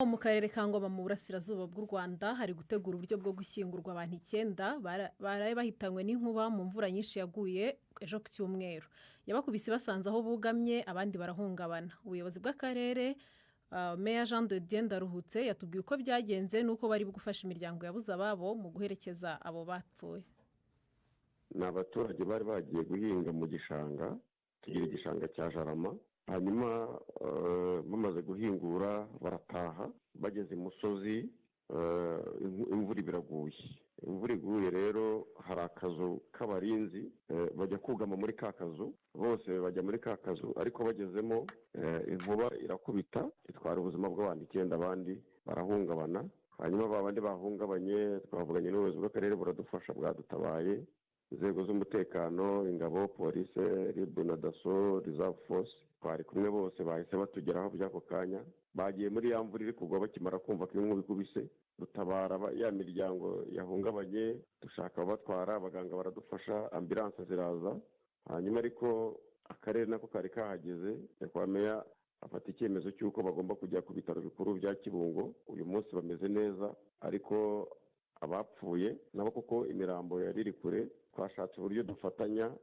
Mu karere ka Ngoma mu burasirazuba bw'u Rwanda hari gutegura uburyo bwo gushyingurwa abantu 9 baraye bahitanywe n'inkuba mu mvura nyinshi yaguye ejo ku cyumweru. Yabakubise basanze aho bugamye abandi barahungabana. Ubuyobozi bw'akarere Meya Jean de Dieu Ndaruhutse yatubwiye uko byagenze nuko bari gufasha imiryango yabuze ababo mu guherekeza abo bapfuye. Ni abaturage bari bagiye guhinga mu gishanga, tugira igishanga cya Jarama. Hanyuma bamaze guhingura barataha, bageze imusozi imvura biraguye. Imvura iguye rero hari akazu k'abarinzi bajya kugama muri ka kazu, bose bajya muri ka kazu ariko bagezemo inkuba irakubita itwara ubuzima bw'abantu 9 abandi barahungabana. Hanyuma babandi bahungabanye twavuganye n'ubuyobozi bw'akarere buradufasha bwadutabaye, inzego z'umutekano, ingabo, polisi, RIB na DASSO, Reserve Force twari kumwe bose bahise batugeraho by'ako kanya. Bagiye muri ya mvura iri kugwa bakimara kumva ko inkuba ikubise, dutabara ya miryango yahungabanye, dushaka abatwara, abaganga baradufasha, ambulance ziraza. Hanyuma ariko akarere nako kari kahageze, kwa meya afata icyemezo cy'uko bagomba kujya ku bitaro bikuru bya Kibungo. Uyu munsi bameze neza, ariko abapfuye nabo kuko imirambo yari iri kure, twashatse uburyo dufatanya,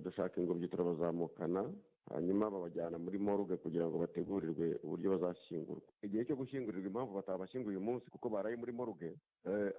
dushaka ingobyi turabazamukana, hanyuma babajyana muri morgue kugira ngo bategurirwe uburyo bazashyingurwa. Igihe cyo gushyingurirwa impamvu batabashyinguye uyu munsi kuko baraye muri morgue,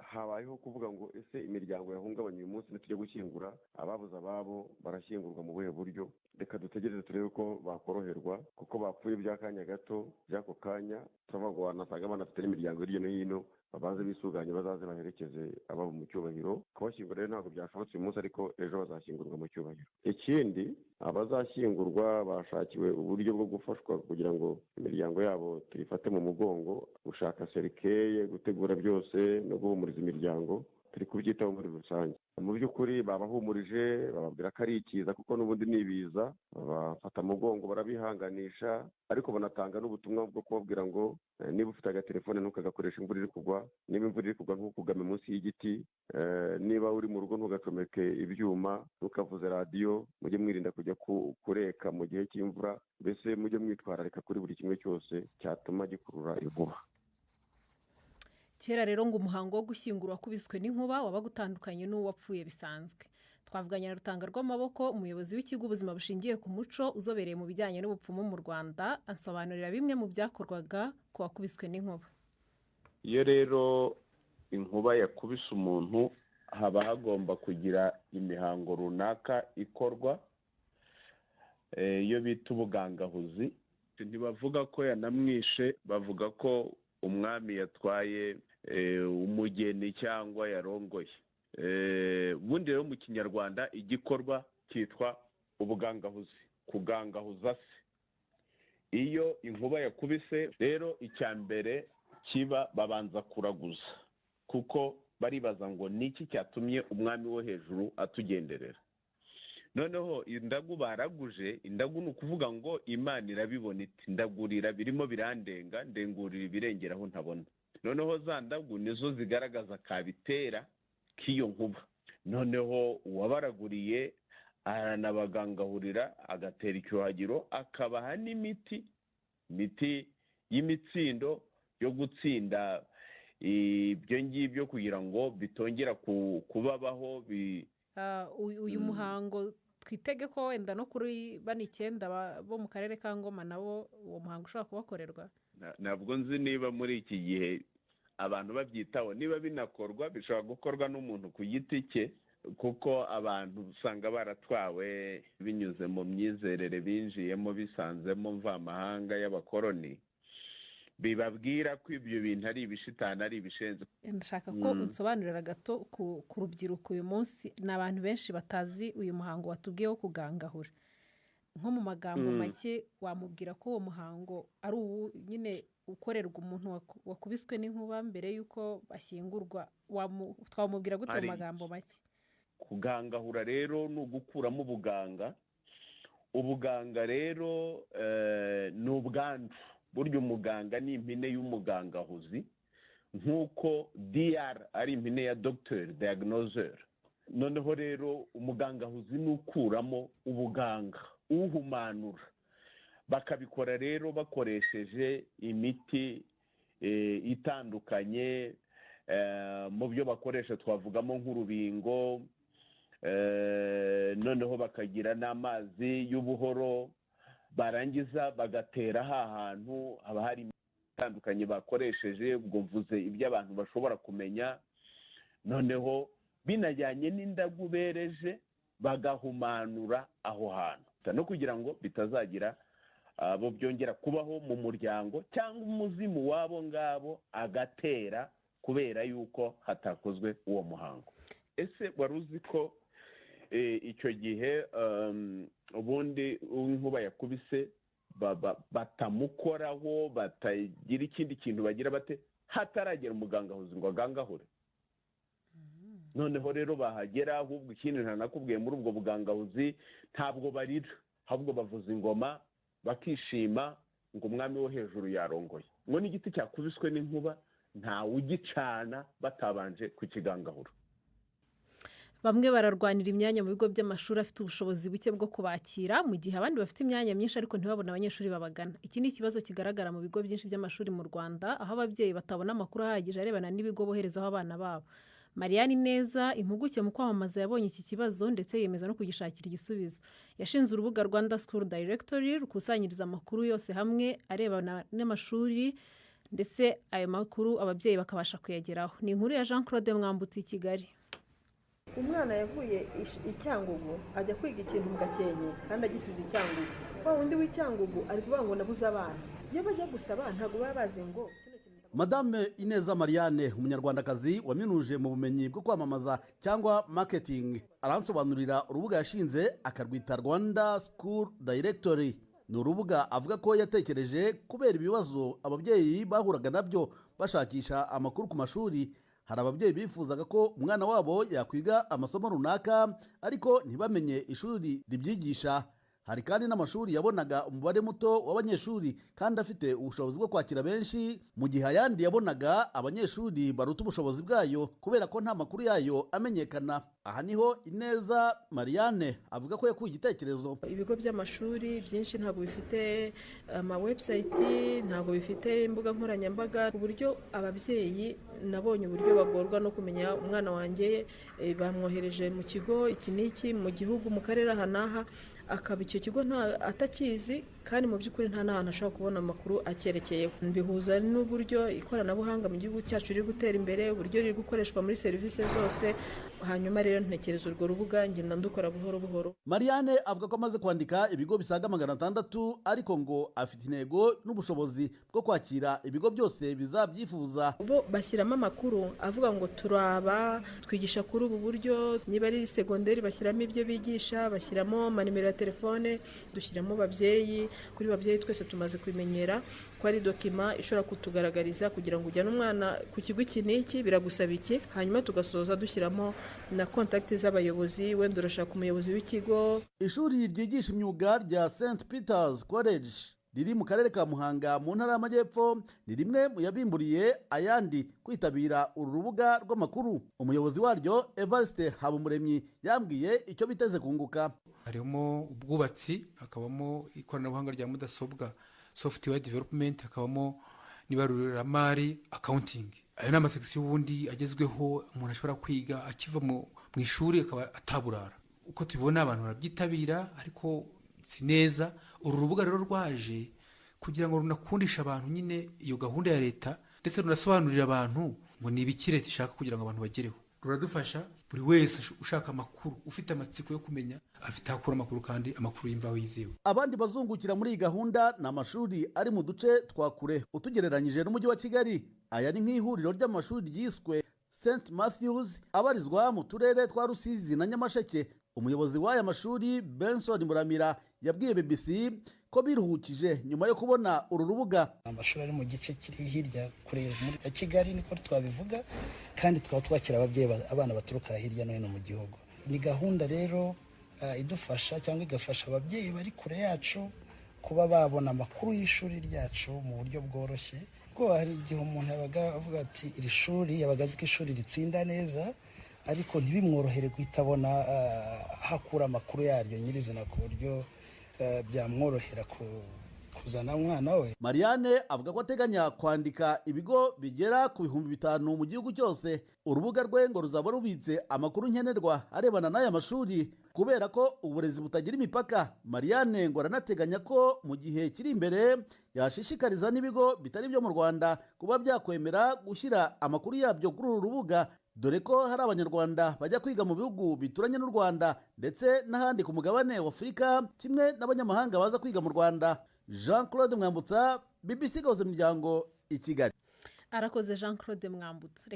habayeho kuvuga ngo ese imiryango yahungabanye uyu munsi nitujya gushyingura ababuze ababo barashyingurwa mu buhe buryo. Reka dutegereze turebe ko bakoroherwa kuko bapfuye by'akanya gato. By'ako kanya turavuga nasaga banafite n'imiryango hirya no hino, babanze bisuganye bazaze baherekeze ababo mu cyubahiro. Kubashyingura rero ntabwo byashobotse uyu munsi, ariko ejo bazashyingurwa mu cyubahiro. Ikindi, abazashyingurwa bashakiwe uburyo bwo gufashwa kugira ngo imiryango yabo tuyifate mu mugongo, gushaka serikeye, gutegura byose no guhumuriza imiryango. Turi kubyitaho muri rusange. Mu by'ukuri babahumurije, bababwira ko ari ikiza kuko n'ubundi nibiza, bafata mugongo barabihanganisha, ariko banatanga n'ubutumwa bwo kubabwira ngo niba ufite agatelefone ntukagakoresha imvura iri kugwa, niba imvura iri kugwa ntukugame munsi y'igiti, niba uri mu rugo ntugacomeke ibyuma, ntukavuze radiyo, mujye mwirinda kujya kureka mu gihe cy'imvura, mbese mujye mwitwararika kuri buri kimwe cyose cyatuma gikurura inkuba. Kera rero ngo umuhango wo gushyingura wakubiswe n'inkuba wabaga utandukanye n'uwapfuye bisanzwe. Twavuganye na Rutanga rw'Amaboko, umuyobozi w'ikigo ubuzima bushingiye ku muco uzobereye mu bijyanye n'ubupfumu mu Rwanda, asobanurira bimwe mu byakorwaga ku wakubiswe n'inkuba. Iyo rero inkuba yakubise umuntu haba hagomba kugira imihango runaka ikorwa, iyo bita ubugangahuzi. Ntibavuga ko yanamwishe, bavuga ko umwami yatwaye umugeni cyangwa yarongoye. Ubundi rero mu Kinyarwanda igikorwa cyitwa ubugangahuzi, kugangahuza se. Iyo inkuba yakubise rero icya mbere kiba babanza kuraguza, kuko baribaza ngo niki cyatumye umwami wo hejuru atugenderera. Noneho indagu baraguje, indagu ni ukuvuga ngo Imana irabibona iti ndagurira birimo birandenga, ndengurira ibirengera aho ntabona. Noneho za ndagu nizo zigaragaza kabitera k'iyo nkuba. Noneho uwabaraguriye aranabagangahurira, agatera icyuhagiro, akabaha n'imiti y'imitsindo yo gutsinda ibyo ngibyo kugira ngo bitongera kubabaho. Uyu muhango twitege ko wenda no kuri 9 bo mu karere ka Ngoma nabo uwo muhango ushobora kubakorerwa. Ntabwo nzi niba muri iki gihe abantu babyitaho, niba binakorwa bishobora gukorwa n'umuntu ku giti cye, kuko abantu usanga baratwawe binyuze mu myizerere binjiyemo bisanzemo mvamahanga y'abakoroni, bibabwira ko ibyo bintu ari ibishitani, ari ibishenze. Ndashaka ko unsobanurira gato ku rubyiruko uyu munsi. Ni abantu benshi batazi uyu muhango watubwiye wo kugangahura. Nko mu magambo make wamubwira ko uwo muhango ari ubu nyine ukorerwa umuntu wakubiswe n'inkuba mbere y'uko bashyingurwa, twamubwira gute mu magambo make? Kugangahura rero ni ugukuramo ubuganga. Ubuganga rero ni ubwandu. Burya umuganga ni impine y'umugangahuzi, nk'uko DR ari impine ya Docteur Diagnoseur. Noneho rero umugangahuzi ni ukuramo ubuganga, uhumanura. Bakabikora rero bakoresheje imiti itandukanye. Mu byo bakoresha twavugamo nk'urubingo, noneho bakagira n'amazi y'ubuhoro, barangiza bagatera hantu haba hari imiti itandukanye bakoresheje. Ubwo mvuze ibyo abantu bashobora kumenya. Noneho binajyanye n'indagu bereje bagahumanura aho hantu, no kugira ngo bitazagira abo byongera kubaho mu muryango cyangwa umuzimu wabo ngabo agatera kubera yuko hatakozwe uwo muhango. Ese wari uzi ko icyo gihe ubundi inkuba yakubise batamukoraho, batagira ikindi kintu bagira bate hataragera umugangahuzi ngo agangahure? Noneho rero bahagera, ahubwo ikindi ntanakubwiye, muri ubwo bugangahuzi ntabwo barira, ahubwo bavuza ingoma bakishima ngo umwami wo hejuru yarongoye. Ngo n'igiti cyakubiswe n'inkuba ntawe ugicana batabanje kukigangahura. Bamwe bararwanira imyanya mu bigo by'amashuri afite ubushobozi buke bwo kubakira, mu gihe abandi bafite imyanya myinshi ariko ntibabone abanyeshuri babagana. Iki ni ikibazo kigaragara mu bigo byinshi by'amashuri mu Rwanda, aho ababyeyi batabona amakuru ahagije arebana n'ibigo boherezaho abana babo. Mariane Neza, impuguke mu kwamamaza, yabonye iki kibazo ndetse yemeza no kugishakira igisubizo. Yashinze urubuga Rwanda School Directory rukusanyiriza amakuru yose hamwe arebana n'amashuri, ndetse ayo makuru ababyeyi bakabasha kuyageraho. Ni inkuru ya Jean Claude Mwambutsi, i Kigali. Umwana yavuye Icyangugu ajya kwiga ikintu mu Gakenke kandi agisize Icyangugu. Wa wundi w'Icyangugu ari kuvuga ngo nabuze abana. Iyo bajya gusaba ntabwo baba bazi ngo Madame Ineza Mariane, umunyarwandakazi waminuje mu bumenyi bwo kwamamaza cyangwa marketing, aransobanurira urubuga yashinze akarwita Rwanda School Directory. Ni urubuga avuga ko yatekereje kubera ibibazo ababyeyi bahuraga nabyo bashakisha amakuru ku mashuri. Hari ababyeyi bifuzaga ko umwana wabo yakwiga amasomo runaka ariko ntibamenye ishuri ribyigisha. Hari kandi n'amashuri yabonaga umubare muto w'abanyeshuri kandi afite ubushobozi bwo kwakira benshi, mu gihe ayandi yabonaga abanyeshuri baruta ubushobozi bwayo kubera ko nta makuru yayo amenyekana. Aha niho Ineza Mariane avuga ko yakuye igitekerezo. Ibigo by'amashuri byinshi ntabwo bifite website, ntabwo bifite imbuga nkoranyambaga, ku buryo ababyeyi nabonye uburyo bagorwa no kumenya umwana wanjye bamwohereje mu kigo iki n'iki mu gihugu mu karere aha n'aha, akaba icyo kigo atakizi kandi mu by'ukuri nta n'ahantu ashobora kubona amakuru akerekeyeho. Bihuza n'uburyo ikoranabuhanga mu gihugu cyacu riri gutera imbere, uburyo riri gukoreshwa muri serivisi zose. Hanyuma rero ntekereza urwo rubuga ngenda ndukora buhoro buhoro. Mariane avuga ko amaze kwandika ibigo bisaga 600 ariko ngo afite intego n'ubushobozi bwo kwakira ibigo byose bizabyifuza. Bo bashyiramo amakuru avuga ngo turaba twigisha kuri ubu buryo, niba ari segonderi bashyiramo ibyo bigisha, bashyiramo manimero ya telefone, dushyiramo babyeyi. Kuri babyeyi twese tumaze kwimenyera ko ari dokima ishobora kutugaragariza kugira ngo ujyane umwana ku kigo iki n'iki biragusaba iki, hanyuma tugasoza dushyiramo na contact z'abayobozi, wenda urashaka umuyobozi w'ikigo. Ishuri ryigisha imyuga rya St Peter's College riri mu karere ka Muhanga mu ntara y'Amajyepfo ni rimwe mu yabimburiye ayandi kwitabira uru rubuga rw'amakuru. Umuyobozi waryo Evariste Habumuremyi yambwiye icyo biteze kunguka. Harimo ubwubatsi, hakabamo ikoranabuhanga rya mudasobwa, software development, hakabamo n'ibaruramari, accounting. Ayo ni amasekisiyo ubundi agezweho umuntu ashobora kwiga akiva mu ishuri akaba ataburara. Uko tubibona abantu barabyitabira ariko si neza. Uru rubuga rero rwaje kugira ngo runakundisha abantu nyine iyo gahunda ya leta, ndetse runasobanurira abantu ngo ni ibiki leta ishaka kugira ngo abantu bagereho. Ruradufasha buri wese ushaka amakuru, ufite amatsiko yo kumenya, afite akura amakuru kandi amakuru y'imvaho yizewe. Abandi bazungukira muri iyi gahunda ni amashuri ari mu duce twa kure utugereranyije n'umujyi wa Kigali. Aya ni nk'ihuriro ry'amashuri ryiswe St Matthews abarizwa mu turere twa Rusizi na Nyamasheke. Umuyobozi w'aya mashuri Benson Muramira yabwiye BBC ko biruhukije nyuma yo kubona uru rubuga. Amashuri ari mu gice kiri hirya kure muri Kigali niko twabivuga, kandi twaba twakira ababyeyi abana baturuka hirya no hino mu gihugu. Ni gahunda rero idufasha cyangwa igafasha ababyeyi bari kure yacu kuba babona amakuru y'ishuri ryacu mu buryo bworoshye. Ko hari igihe umuntu yabaga avuga ati iri shuri yabaga azi ko ishuri ritsinda neza ariko ntibimworohere guhita abona hakura amakuru yaryo nyirizina ku buryo byamworohera kuzana umwana we. Marianne avuga ko ateganya kwandika ibigo bigera ku 5,000 mu gihugu cyose. Urubuga rwe ngo ruzaba rubitse amakuru nkenerwa arebana n'aya mashuri kubera ko uburezi butagira imipaka. Marianne ngo aranateganya ko mu gihe kiri imbere yashishikariza n'ibigo bitari byo mu Rwanda kuba byakwemera gushyira amakuru yabyo kuri uru rubuga, dore ko hari abanyarwanda bajya kwiga mu bihugu bituranye n'u Rwanda ndetse n'ahandi ku mugabane wa Afurika, kimwe n'abanyamahanga baza kwiga mu Rwanda. Jean Claude Mwambutsa, BBC Gahuza Imiryango, i Kigali. Arakoze Jean Claude Mwambutsa.